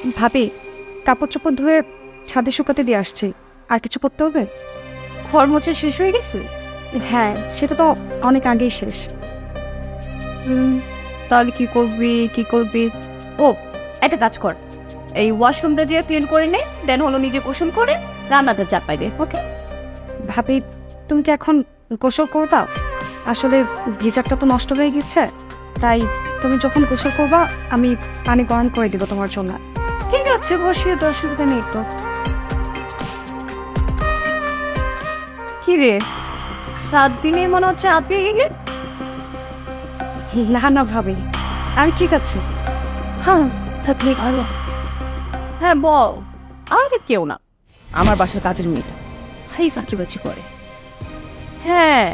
ভাবি, কাপড় চোপড় ধুয়ে ছাদে শুকাতে দিয়ে আসছি। আর কিছু করতে হবে? ঘর মোছা শেষ হয়ে গেছে? হ্যাঁ, সেটা তো অনেক আগেই শেষ। তাহলে কি করবি? ও, একটা কাজ কর, এই ওয়াশরুমটা যে ক্লিন করে নে, দেন হলো নিজে গোসল করে রান্নাটা চাপাই দে। ওকে? ভাবি, তুমি কি এখন গোসল করবা? আসলে গিজারটা তো নষ্ট হয়ে গেছে, তাই তুমি যখন গোসল করবা আমি পানি গরম করে দিব তোমার জন্য। ঠিক আছে, বসিয়ে তো, অসুবিধা নেই তো। কি রে, 7 দিনে মনে হচ্ছে আপনি গেলে? না না ভাবি, আমি ঠিক আছি। হ্যাঁ, থাকলে ভালো। হ্যাঁ বল। আরে কেউ না, আমার বাসার কাজের মেয়েটা হাই চাচি করে। হ্যাঁ,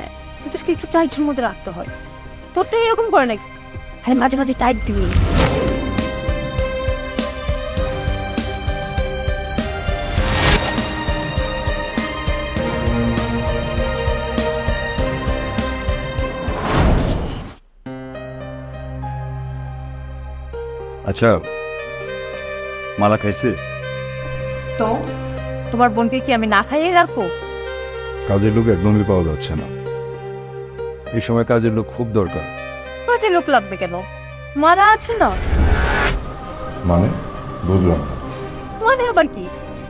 এদেরকে একটু টাইটের মধ্যে রাখতে হয়। তোরটা এরকম করে নাকি? হ্যাঁ, মাঝে মাঝে টাইট দিবি। আচ্ছা, মালা খাইছে? তো তোমার বোনকে কি আমি না খাইয়ে রাখবো? কাজের লোক একদমই পাওয়া যাচ্ছে না। এই সময় কাজের লোক খুব দরকার। কাজে লোক লাগবে কেন? মারা আছে না। মানে বুঝলাম না। মানে আবার কি?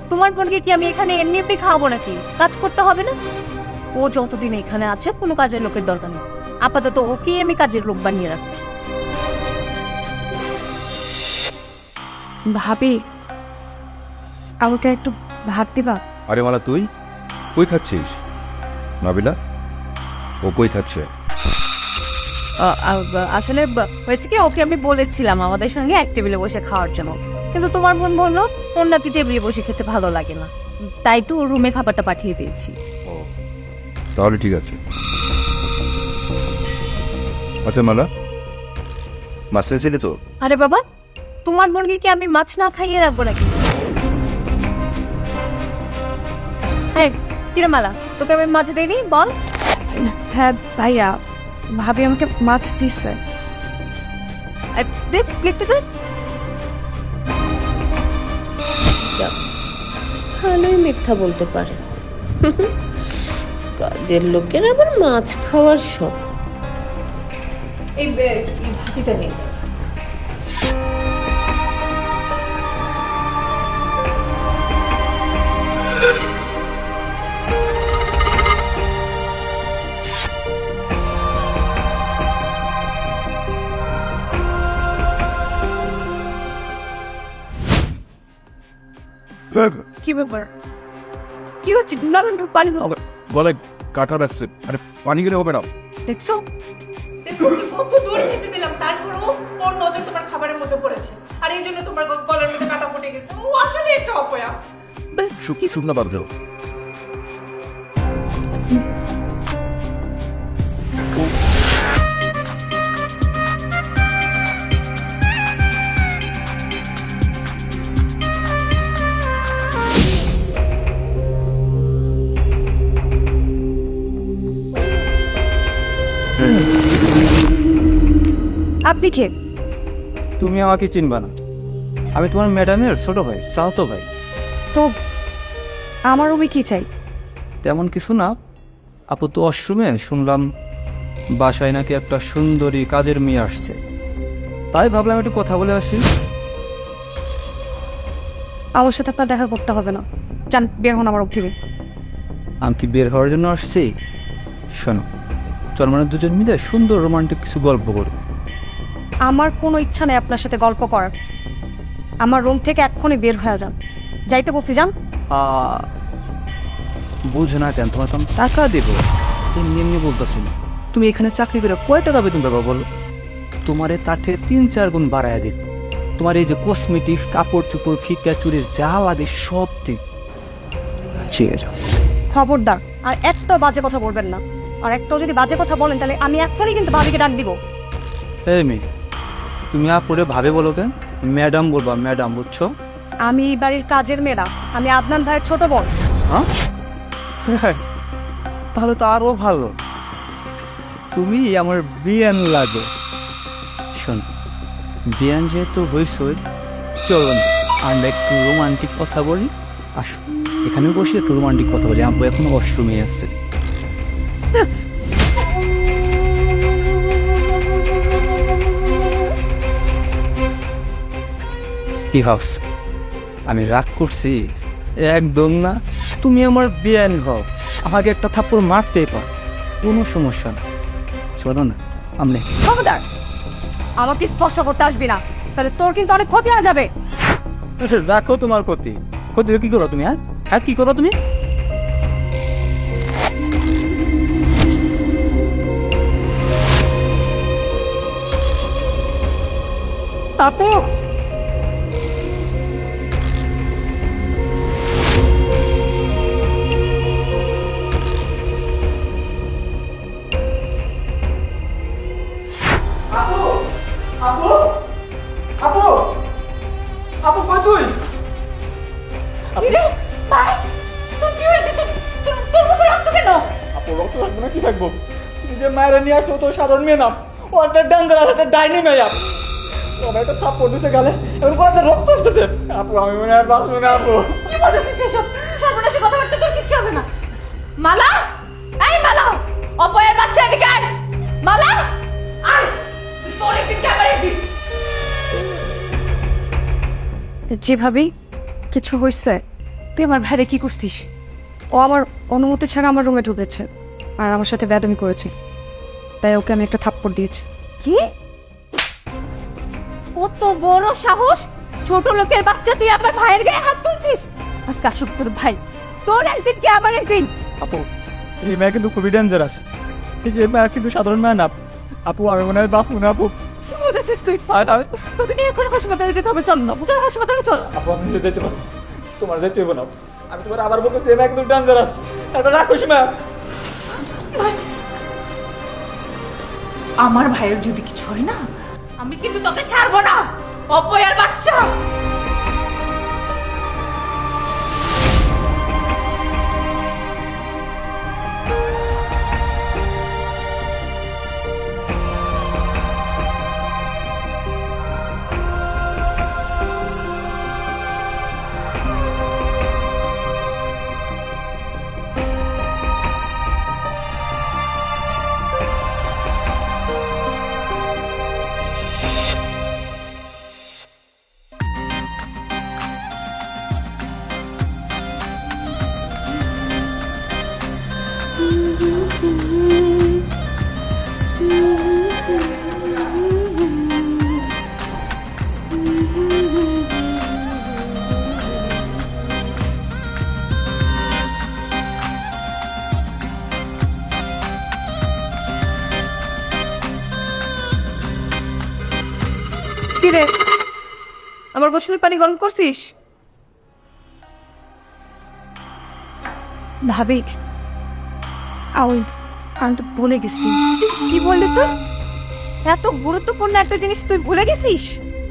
তোমার বোনকে কি আমি এখানে এমনি এমনি খাওয়াবো নাকি? কাজ করতে হবে না? ও যতদিন এখানে আছে কোনো কাজের লোকের দরকার নেই। আপাতত ওকেই আমি কাজের লোক বানিয়ে রাখছি। ভাবি, আমাকে একটু ভাত দিবা? আরে মালা, তুই কই খাচ্ছিস? নাবিলা, ও কই খাচ্ছে? আসলে হয়েছে কি, ওকে আমি বলেছিলাম আমাদের সঙ্গে এক টেবিলে বসে খাওয়ার জন্য, কিন্তু তোমার বোন বললো ওর নাকি টেবিলে বসে খেতে ভালো লাগে না, তাই তো রুমে খাবারটা পাঠিয়ে দিয়েছি। ও, তাহলে ঠিক আছে। আচ্ছা মালা, মাছ এনেছিলি তো? আরে বাবা, তোমার বোনকে কি আমি মাছ না খাইয়ে রাখবো নাকি? হ্যাঁ, কিরে মালা, তোকে আমি মাছ দেইনি বল? হ্যাঁ ভাইয়া, ভাবি আমাকে মাছ দিচ্ছে। দে প্লেটটা দে। ভালোই মিথ্যা বলতে পারে। কাজের লোকের আবার মাছ খাওয়ার শখ। এই ভাজিটা নেই। কি ব্যাপার? কি হচ্ছে? না না, পানি দাও। গলায় কাটা রাখছে। আরে পানি গেলে হবে না। দেখছো দেখছো কি কত দূর খেতে দিলাম, তারপরও ওর নজর তোমার খাবারের মধ্যে পড়েছে, আর এই জন্য তোমার গলার মধ্যে কাটা ফুটে গেছে। ও আসলে একটা অপয়া। শুকনা বাদ দাও। আপনি কে? তুমি আমাকে চিনবা না, আমি তোমার ম্যাডামের ছোট ভাই, চাওতো ভাই। তো আমার রুমে কি চাই? তেমন কিছু না, আপু তো ওয়াশরুমে শুনলাম বাসায় নাকি একটা সুন্দরী কাজের মেয়ে আসছে, তাই ভাবলাম একটু কথা বলে আসি। আমার সাথে আপনার দেখা করতে হবে না, যান বের হন আমার রুম থেকে। আমি কি বের হওয়ার জন্য আসছি? শোনো, চল মানে দুজন মিলে সুন্দর রোমান্টিক কিছু গল্প করি। আমার কোনো ইচ্ছা নেই আপনার সাথে গল্প করার। আমার রুম থেকে এক্ষুনি বের হয়ে যান। যাইতে বলছি, যান। বুঝো না কেন, তোমার তো আমি টাকা দেবো, এমনি এমনি বলতেছি না। তুমি এখানে চাকরি করে কয় টাকা বেতন পাবা বলো? তোমারে তার থেকে 3-4 গুণ বাড়ায় দিই। তোমার এই যে কসমেটিক্স, কাপড় চোপড়, ফিতা চুড়ি যা লাগে সব দিই। ঠিক আছে, খবরদার আর একটা বাজে কথা বলবেন না। আর একটাও যদি বাজে কথা বলেন তাহলে আমি এক্ষুনি কিন্তু ভাবিকে ডাক দিব। এই মেয়ে, তুমি আপুরে ভাবে বলো কেন? ম্যাডাম বলবা, ম্যাডাম, বুঝছো? আমি এই বাড়ির কাজের মেয়েরা, আমি আদনান ভাইয়ের ছোট বোন। হ্যাঁ, তাহলে তো আরো ভালো, তুমি আমার বিয়ান লাগে। শোন, বিয়ান যেহেতু হইসই, চলো না আমরা একটু রোমান্টিক কথা বলি। আসো এখানে বসে একটু রোমান্টিক কথা বলি, আব্বু এখনো ওয়াশরুমে আছে। কি ভাবছ আমি রাগ করছি? একদম না, তুমি আমার বিয়ান হও, আমাকে একটা থাপ্পড় মারতেই পার, কোনো সমস্যা না। চলো না আমনে। খবরদার আমাকে স্পর্শ করতে আসবি না, তাহলে তোর কিন্তু অনেক ক্ষতি হয়ে যাবে। রাখো তোমার ক্ষতি। ক্ষতি কি করো তুমি? হ্যাঁ কি করো তুমি? আপু আপু আপু আপু কই তুই? ভাই তোর কি হয়েছে? তোর মুখে রক্ত কেন? আপু রক্ত থাকবে না কি থাকবো? তুমি যে মায়েরা নিয়ে আসতো তো সাধারণ মেয়ে না, ও একটা ডেঞ্জারাস, একটা ডাইনি মেয়ে। আপু আমার একটা থাপ্পড় দিছে গালে, এখন কোথায় রক্ত আসতেছে। আপু আমি মনে আর বাঁচবো না। আপু কি বলছিস সেসব সর্বনাশী কথাবার্তা? তোর কিচ্ছু হবে না। মালা, এই মালা, অপয়ের বাচ্চা এদিকে আয়। মালা আয়, তুই তোর একদিন ক্যামেরা দিবি। জি ভাবি, কিছু হয়েছে? তুই আমার ভাইরে কি করছিস? ও আমার অনুমতি ছাড়া আমার রুমে ঢুকেছে আর আমার সাথে বেয়াদবি করেছে, তাই ওকে আমি একটা থাপ্পড় দিয়েছি। কি? কত বড় সাহস! ছোট লোকের বাচ্চা, তুই আমার ভাইয়ের গায়ে হাত তুলছিস? আজকে আসুক তোর ভাই, তোর একদিন কি আমার একদিন। আপু এই মেয়ে কিন্তু খুবই ডেঞ্জারাস, এই মেয়ে কিন্তু সাধারণ মেয়ে না। আপু আমি মনে হয় বাঁচবো না। আপু কি বলছিস তুই? তোকে নিয়ে এখন হাসপাতালে যেতে হবে। চল না, চল হাসপাতালে চল। আপু আমি নিজে যেতে পারবো, তোমার যেতে হইব না। আমি তোমার আবার বলতেছি এই মেয়ে কিন্তু ডেঞ্জারাস, এটা রাখোস মেয়ে। আমার ভাইয়ের যদি কিছু হয় না, আমি কিন্তু তোকে ছাড়বো না, অপয়ার বাচ্চা। কি রে, আমার গোসলের পানি গরম করছিস? ভাবি আমি তো ভুলে গেছি। কি বললি তুই? এত গুরুত্বপূর্ণ একটা জিনিস তুই ভুলে গেছিস?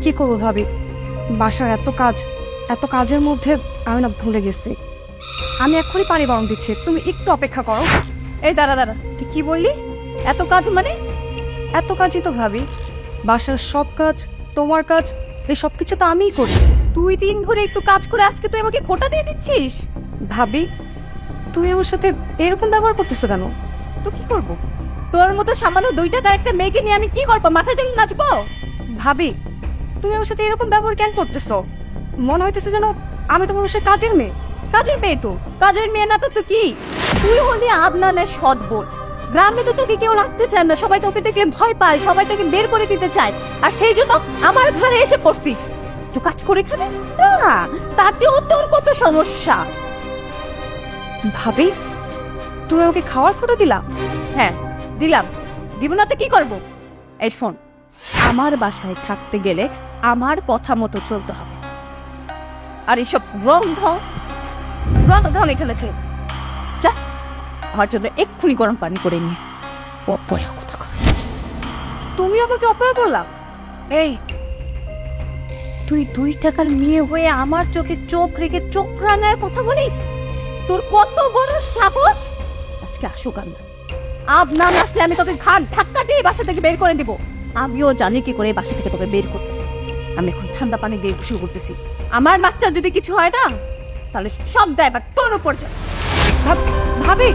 কি করবো ভাবি, বাসার এত কাজের মধ্যে আমি না ভুলে গেছি। আমি এক্ষুনি পানি গরম দিচ্ছি, তুমি একটু অপেক্ষা করো। এই দাঁড়া দাঁড়া, তুই কি বললি? এত কাজ মানে? এত কাজই তো ভাবি, বাসার সব কাজ, তোমার কাজ, এই সব কিছু তো আমিই করি। 2 দিন ধরে একটু কাজ করে আজকে তুই আমাকে খোটা দিয়ে দিচ্ছিস? ভাবি তুমি আমার সাথে এরকম ব্যবহার করতেছো কেন? তো কি করব? তোর মতো সামান্য 2 টাকার একটা মেয়েকে নিয়ে আমি কি করবো? মাথায় তুলে নাচবো? ভাবি তুমি আমার সাথে এরকম ব্যবহার কেন করতেছো? মনে হইতেছে যেন আমি তোমার বাসার কাজের মেয়ে। কাজের মেয়ে তো, কাজের মেয়ে না তো তুই কি? তুই হলি আদনানের সৎ বোন। গ্রামে তো তোকে কেউ রাখতে চায় না, সবাই তোকে দেখে ভয় পায়, সবাই তোকে বের করে দিতে চায়, আর সেই জন্য আমার ঘরে এসে পড়ছিস। তুই কাজ করে খাবে না, তাতেও তোর কত সমস্যা। ভাবি তুমি আমাকে খাওয়ার ফটো দিলা? হ্যাঁ দিলাম, দিব না তো কি করবো? এই শোন, আমার বাসায় থাকতে গেলে আমার কথা মতো চলতে হবে, আর এসব রং ঢং এখানে থেকে যা, আমার জন্য এক্ষুনি গরম পানি করে নিয়ে। অপয়া কোথাকার। তুমি আমাকে অপয়া করলা? এই তুই 2 টাকার মেয়ে হয়ে আমার চোখে চোখ রেখে চোখ রাঙায় কথা বলিস? তোর কত বড় সাহস! আজকে আসুক আদনান আসলে আমি তোকে ঘাট ধাক্কা দিয়ে বাসা থেকে বের করে দিব। আমিও জানি কি করে বাসা থেকে তোকে বের করতে। আমি এখন ঠান্ডা পানি দিয়ে গোসল করতেছি। আমার বাচ্চার যদি কিছু হয় না তাহলে সব দায়ভার তোর উপর যাবে। ভাবি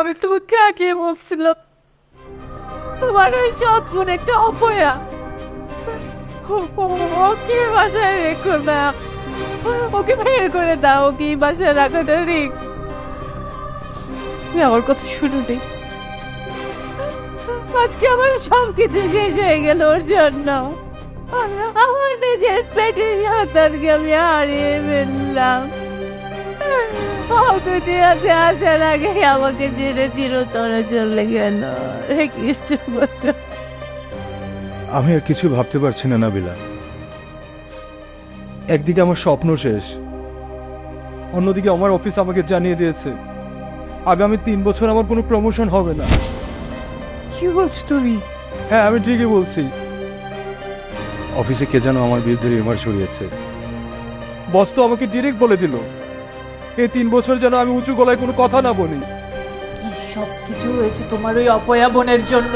আমি তোমাকে আগে বলছিলাম তোমার ওই সৎ গুণ একটা অপয়া, ওকে বাসায় রেখো না, ওকে বের করে দাও, ওকে বাসায় রাখাটা রিস্ক। আমার কথা শুনো নেই, আজকে আমার সবকিছু শেষ হয়ে গেল ওর জন্য। আমার নিজের পেটের সন্তানকে আমি হারিয়ে ফেললাম। দুনিয়াতে আসার আগে আমাকে ছেড়ে চিরতরে চলে গেল। কিছু আমি আর কিছু ভাবতে পারছি না নাবিলা। একদিকে আমার স্বপ্ন শেষ, অন্যদিকে আমার অফিস আমাকে জানিয়ে দিয়েছে আগামী 3 বছর আমার কোনো প্রমোশন হবে না। কি বলছো তুমি? হ্যাঁ, আমি ঠিকই বলছি। অফিসে কে যেন আমার বিরুদ্ধে রিমার ছড়িয়েছে। বস তো আমাকে ডিরেক্ট বলে দিল এই 3 বছর যেন আমি উঁচু গলায় কোনো কথা না বলি। সব কিছু হয়েছে তোমার ওই অপয়া বোনের জন্য।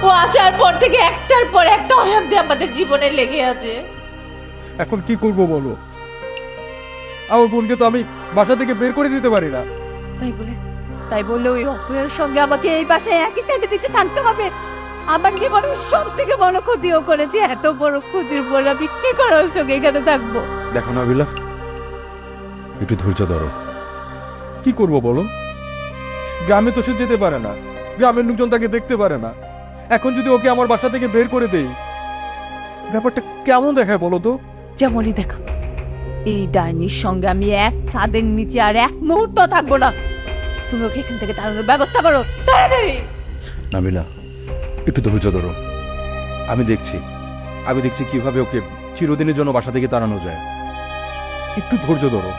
ও আসার পর থেকে একটার পর একটা অশান্তি আমাদের জীবনে লেগে আছে। এখন কি করব বলো? আমার বোনকে তো আমি বাসা থেকে বের করে দিতে পারি না। তাই বলে ওই অপয়ার সঙ্গে আমাকে এই বাসায় একই চাঁদে নিচে থাকতে হবে? আমার জীবনের সব থেকে বড় ক্ষতিও করেছে, এত বড় ক্ষতির পর আমি কি করে ওর সঙ্গে এখানে থাকবো? দেখো নাবিলা, একটু ধৈর্য ধরো। কি করব বলো? গ্রামে তো সে যেতে পারে না, গ্রামের লোকজন তাকে দেখতে পারে না। এখন যদি ওকে আমার বাসা থেকে বের করে দেই, ব্যাপারটা কেমন দেখায় বলো তো? যেমনই দেখা, এই ডাইনির সঙ্গে আমি এক ছাদের নিচে আর এক মুহূর্ত থাকবো না। তুমি ওকে এখান থেকে তাড়ানোর ব্যবস্থা করো তাড়াতাড়ি। নাবিলা, একটু ধৈর্য ধরো। আমি দেখছি কিভাবে ওকে চিরদিনের জন্য বাসা থেকে তাড়ানো যায়। একটু ধৈর্য ধরো।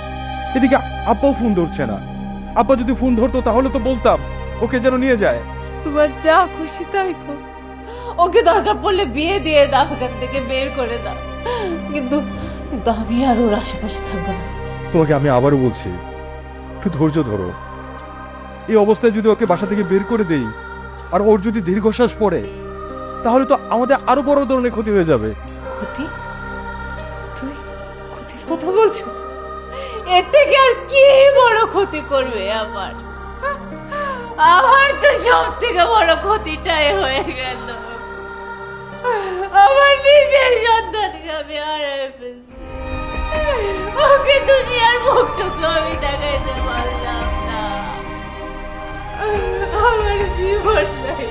এদিকে আব্বাও ফোন ধরছে না। আব্বা যদি ফোন ধরতো তাহলে তো বলতাম ওকে যেন নিয়ে যায়। তোমার যা খুশি তাই কর, ওকে দরকার পড়লে বিয়ে দিয়ে দাও, এখান থেকে বের করে দাও, কিন্তু কিন্তু আমি আর ওর আশেপাশে থাকবো না। তোমাকে আমি আবারও বলছি, একটু ধৈর্য ধরো। এই অবস্থায় যদি ওকে বাসা থেকে বের করে দেই আর ওর যদি দীর্ঘশ্বাস পড়ে, তাহলে তো আমাদের আরো বড় ধরনের ক্ষতি হয়ে যাবে। ক্ষতি? তুই ক্ষতির কথা বলছো? এর থেকে আর কি বড় ক্ষতি করবে আমার? আমার তো সব থেকে বড় ক্ষতিটাই হয়ে গেল। আমার নিজের সন্তানকে আমি হারিয়ে ফেলছি, ওকে দুনিয়ার মুখটুকু আমি দেখাইতে পারলাম না। আমার জীবন নাই।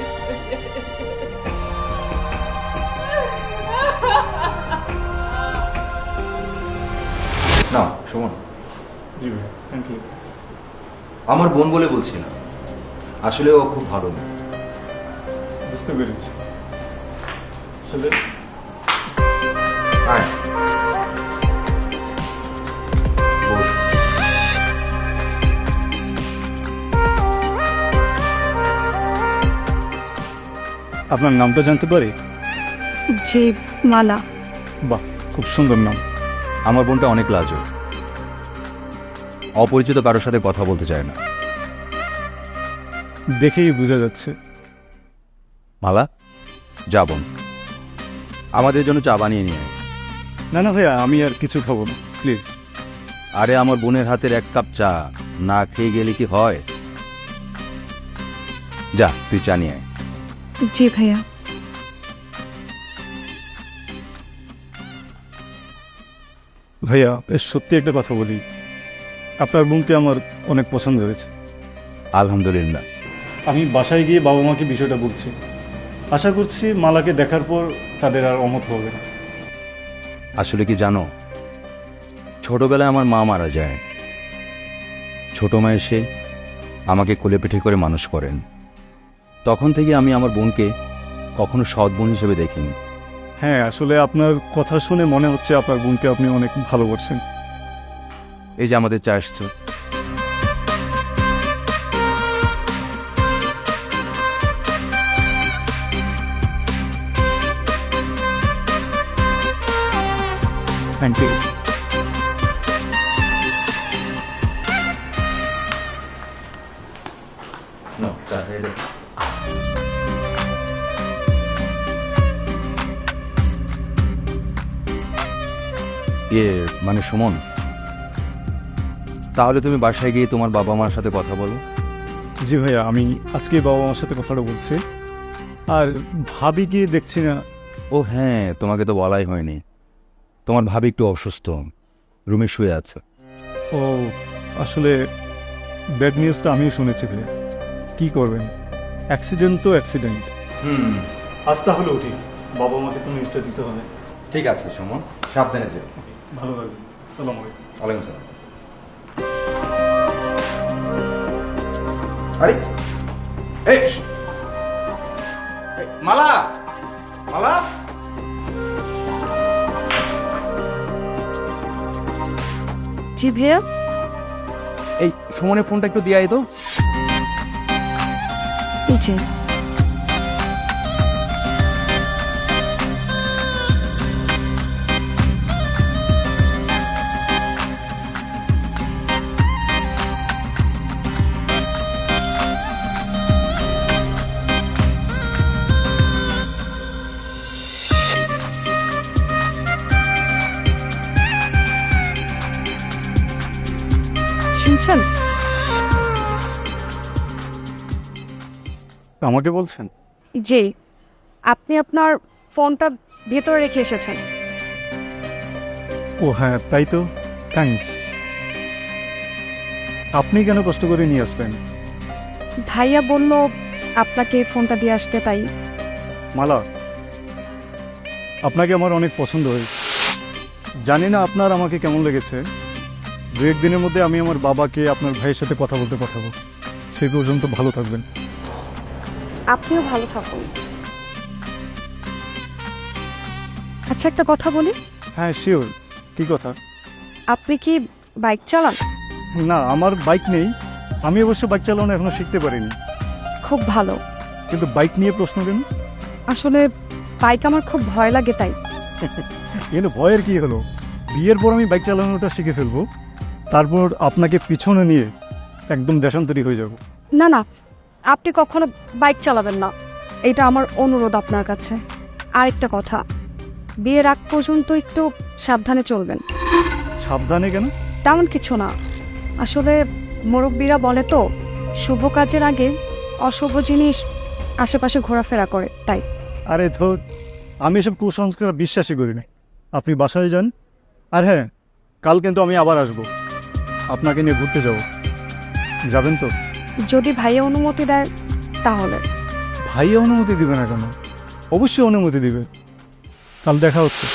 না সুমন, জি ভাই, থ্যাংক ইউ। আমার বোন বলে বলছি না, আসলে ও খুব ভালো মেয়ে। বুঝতে পেরেছি। আসলে আয়, বস। আপনার নামটা জানতে পারি? যে মালা। বাহ, খুব সুন্দর নাম। আমার বোনটা অনেক লাজুক, অপরিচিত কারোর সাথে কথা বলতে চায় না। দেখেই বোঝা যাচ্ছে। মালা, যা বোন, আমাদের জন্য চা বানিয়ে নিয়ে আয়। না না ভাইয়া, আমি আর কিছু খাবো না, প্লিজ। আরে আমার বোনের হাতের 1 কাপ চা না খেয়ে গেলে কি হয়? যা, তুই চা নিয়ে আয়। জি ভাইয়া। ভাইয়া, বেশ সত্যি একটা কথা বলি, আপনার বোনকে আমার অনেক পছন্দ হয়েছে। আলহামদুলিল্লাহ। আমি বাসায় গিয়ে বাবা মাকে বিষয়টা বলছি। আশা করছি মালাকে দেখার পর তাদের আর অমত হবে না। আসলে কি জানো, ছোটবেলায় আমার মা মারা যায়। ছোট মা এসে আমাকে কোলে পিঠে করে মানুষ করেন। তখন থেকে আমি আমার বোনকে কখনো সৎ বোন হিসেবে দেখিনি। হ্যাঁ, আসলে আপনার কথা শুনে মনে হচ্ছে আপনার বোনকে আপনি অনেক ভালোবাসেন। এই যে আমাদের চা আসছে। Thank you. মানে সুমন, তাহলে তুমি বাসায় গিয়ে তোমার বাবা মার সাথে কথা বলো। জি ভাইয়া, আমি আজকে বাবা মার সাথে কথাটা বলছি। আর ভাবি গিয়ে দেখছি না। ও হ্যাঁ, তোমাকে তো বলাই হয়নি, তোমার ভাবি একটু অসুস্থ, রুমে শুয়ে আছে। ও আসলে ব্যাড নিউজটা আমিও শুনেছি ভাইয়া। কি করবেন, অ্যাক্সিডেন্ট তো অ্যাক্সিডেন্ট। আজ তাহলে উঠি, বাবা মাকে তো নিউজটা দিতে হবে। ঠিক আছে সুমন, সাবধানে যেও। ভালো লাগবে। আসসালামু আলাইকুম। ওয়ালাইকুম সালাম। আরে এই মালা, মালা, জি ভাইয়া। এই সুমনের ফোনটা একটু দিয়ে আয় তো। এই যে শুনছেন? আমাকে বলছেন? জি, আপনি আপনার ফোনটা ভেতরে রেখে এসেছেন। ও হ্যাঁ, তাই তো, থ্যাঙ্কস। আপনি কেন কষ্ট করে নিয়ে আসলেন? ভাইয়া বলল আপনাকে ফোনটা দিয়ে আসতে, তাই। মালা, আপনাকে আমার অনেক পছন্দ হয়েছে। জানি না আপনার আমাকে কেমন লেগেছে। দু একদিনের মধ্যে আমি আমার বাবাকে আপনার ভাইয়ের সাথে কথা বলতে পাঠাবো। সেই পর্যন্ত ভালো থাকবেন। আপনিও ভালো থাকুন। আচ্ছা, একটা কথা বলি। হ্যাঁ শিওর। কি কথা? আপনি কি বাইক চালান? না, আমার বাইক নেই। আমি অবশ্য বাইক চালানো এখনো শিখতে পারিনি। খুব ভালো। কিন্তু বাইক নিয়ে প্রশ্ন কেন? আসলে বাইক আমার খুব ভয় লাগে, তাই। এনে ভয়ের কি হলো? বিয়ের পর আমি বাইক চালানোটা শিখে ফেলবো, তারপর আপনাকে পিছনে নিয়ে একদম দেশান্তরী হয়ে যাব। না না, আপনি কখনো বাইক চালাবেন না, এটা আমার অনুরোধ আপনার কাছে। আরেকটা কথা, বিয়ের আগ পর্যন্ত একটু সাবধানে চলবেন। সাবধানে কেন? তেমন কিছু না, আসলে মুরব্বীরা বলে তো, শুভ কাজের আগে অশুভ জিনিস আশেপাশে ঘোরাফেরা করে, তাই। আরে ধর, আমি এসব কুসংস্কার বিশ্বাসই করি না। আপনি বাসায় যান। আর হ্যাঁ, কাল কিন্তু আমি আবার আসবো, আপনাকে নিয়ে ঘুরতে যাব। যাবেন তো? যদি ভাইয়া অনুমতি দেয় তাহলে। ভাইয়া অনুমতি দিবে না কেন? অবশ্যই অনুমতি দিবে। কাল দেখা হচ্ছে।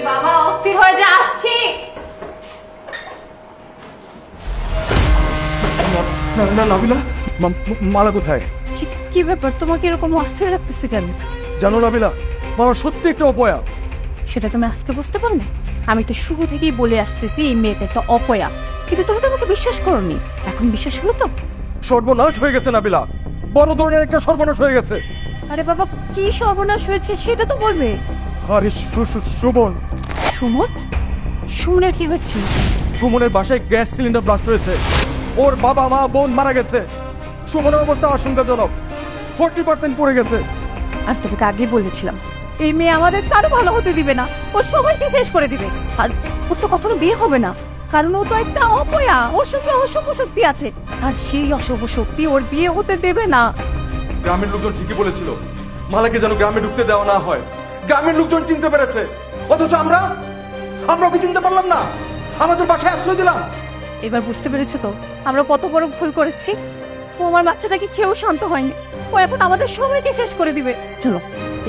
বাবা অস্থির হয়ে যা, আসছি। নাবিলা, মালা কোথায়? কি ব্যাপার, তোমাকে এরকম অস্থির লাগতেছে কেন? জানো নাবিলা, মালা সত্যি একটা অপয়া। সেটা তুমি আজকে বুঝতে পারলে? আমি তো শুরু থেকেই বলে আসতেছি এই মেয়েটা একটা অপয়া, কিন্তু তুমি তো আমাকে বিশ্বাস করোনি। এখন বিশ্বাস হলো তো? সর্বনাশ হয়ে গেছে নাবিলা, বড় ধরনের একটা সর্বনাশ হয়ে গেছে। আরে বাবা, কি সর্বনাশ হয়েছে সেটা তো বলবে। আরে সুমন, সুমন? সুমনের কি হচ্ছে? সুমনের বাসায় গ্যাস সিলিন্ডার ব্লাস্ট হয়েছে। ওর বাবা মা বোন মারা গেছে। সুমনের অবস্থা আশঙ্কাজনক, 40% পড়ে গেছে। আমি তোমাকে আগেই বলেছিলাম এই মেয়ে আমাদের কারো ভালো হতে দিবে না, ও সবাইকে শেষ করে দিবে। আর ওর তো কখনো বিয়ে হবে না, কারণ ও তো একটা অপয়া, ওর সঙ্গে অশুভ শক্তি আছে, আর সেই অশুভ শক্তি ওর বিয়ে হতে দেবে না। গ্রামের লোকজন ঠিকই বলেছিল মালাকে যেন গ্রামে ঢুকতে দেওয়া না হয়। গ্রামের লোকজন চিনতে পেরেছে, অথচ আমরা ওকে চিনতে পারলাম না। আমাদের বাসায় আশ্রয় দিলাম। এবার বুঝতে পেরেছো তো আমরা কত বড় ভুল করেছি। ও আমার বাচ্চাটাকে খেয়েও শান্ত হয়নি, ও এখন আমাদের সবাইকে শেষ করে দিবে। চলো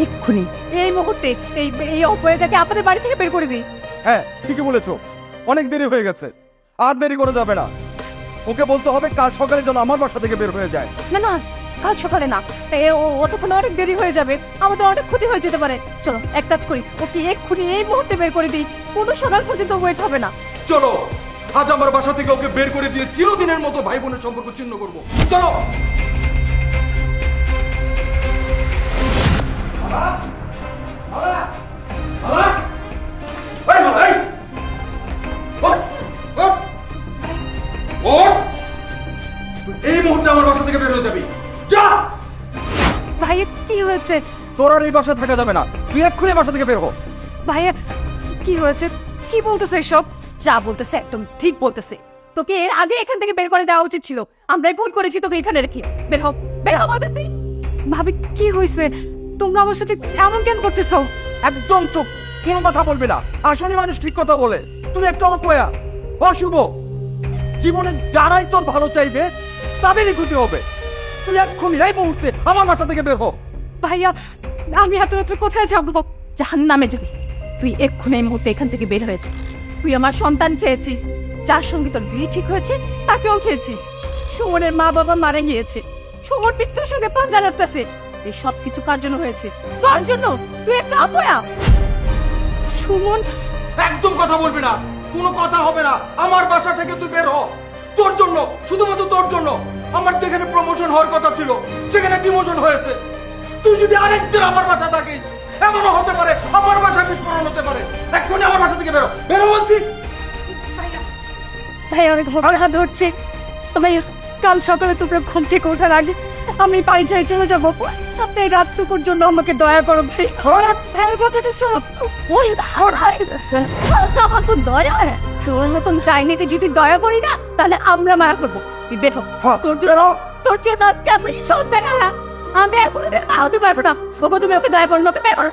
এক্ষুনি এই মুহূর্তে এই এই অপরাধটাকে আপনাদের বাড়ি থেকে বের করে দিই। হ্যাঁ ঠিকই বলেছো, অনেক দেরি হয়ে গেছে, আর দেরি করে যাবে না। ওকে বলতে হবে কাল সকালে যেন আমার বাসা থেকে বের হয়ে যায়। না না, কাল সকালে না, অতক্ষণ অনেক দেরি হয়ে যাবে, আমাদের অনেক ক্ষতি হয়ে যেতে পারে। চলো এক কাজ করি, ওকে এক্ষুনি এই মুহূর্তে বের করে দিই, কোনো সকাল পর্যন্ত ওয়েট হবে না। চলো আজ আমার বাসা থেকে ওকে বের করে দিয়ে চিরদিনের মতো ভাই বোনের সম্পর্ক ছিন্ন করবো। চলো। এই মুহূর্তে আমার বাসা থেকে বের হয়ে যাবি, যা। ভাইয়া কি হয়েছে? তোর আর এই বাসায় থাকা যাবে না, তুই এক্ষুনি বাসা থেকে বের হ। ভাইয়া কি হয়েছে? কি বলতেছে এসব? যা বলতেছে একদম ঠিক বলতেছে, তোকে এর আগে এখান থেকে বের করে দেওয়া উচিত ছিল, আমরাই ভুল করেছি তোকে এখানে রেখে। বের হও, বের হও বলতেছি। ভাবি কি হয়েছে? তোমরা আমার সাথে এমন কেন করতেছো? একদম চুপ, কোনো কথা বলবি না। আসলে মানুষ ঠিক কথা বলে, তুমি একটা অপয়া, অশুভ। জীবনে যারাই তোর ভালো চাইবে তাদেরই ক্ষতি হবে। তুই এক্ষুনি এই মুহূর্তে আমার বাসা থেকে বের হ। ভাইয়া আমি এত রাত্রে কোথায় যাবো? জাহান্নামে যাবি তুই, এক্ষুনি এই মুহূর্তে এখান থেকে বের হয়ে যা। তুই আমার সন্তান খেয়েছিস, যার সঙ্গে তোর বিয়ে ঠিক হয়েছে তাকেও খেয়েছিস। সুমনের মা বাবা মারা গিয়েছে, সুমন মৃত্যুর সঙ্গে পাঞ্জা লড়তেছে। এই সব কিছু কার জন্য হয়েছে? তোর জন্য। তুই একটা অপয়া। সুমন একদম কথা বলবি না, কোনো কথা হবে না। আমার বাসা থেকে তুই বের হ। তোর জন্য, শুধুমাত্র তোর জন্য আমার যেখানে প্রমোশন হওয়ার কথা ছিল সেখানে ডিমোশন হয়েছে। তুই যদি আরেকদিন আমার বাসা থাকিস, এমনও হতে পারে আমার বাসায় বিস্ফোরণ হতে পারে। এক্ষুনি আমার বাসা থেকে বেরো, বেরো বলছি। ভাইয়া অনেক হাত ধরছে। ভাইয়া কাল সকালে তোমরা ঘুম থেকে ওঠার আগে আমি বাড়ি ছেড়ে চলে যাবো। আপনি এই রাতটুকুর জন্য আমাকে দয়া করুন। সেই ভাইয়ের কথাটা সব ওই আমার তো দয়া হয়। সুমন মতন চাইনিতে যদি দয়া করি না তাহলে আমরা মারা করবো। তুই বের হ। তোর জন্য আজকে আমি সন্তান হারা। আমি আর কোনোদিন মা হতে পারবো না। ওকে তুমি ওকে দয়া করো না, ওকে বের করো।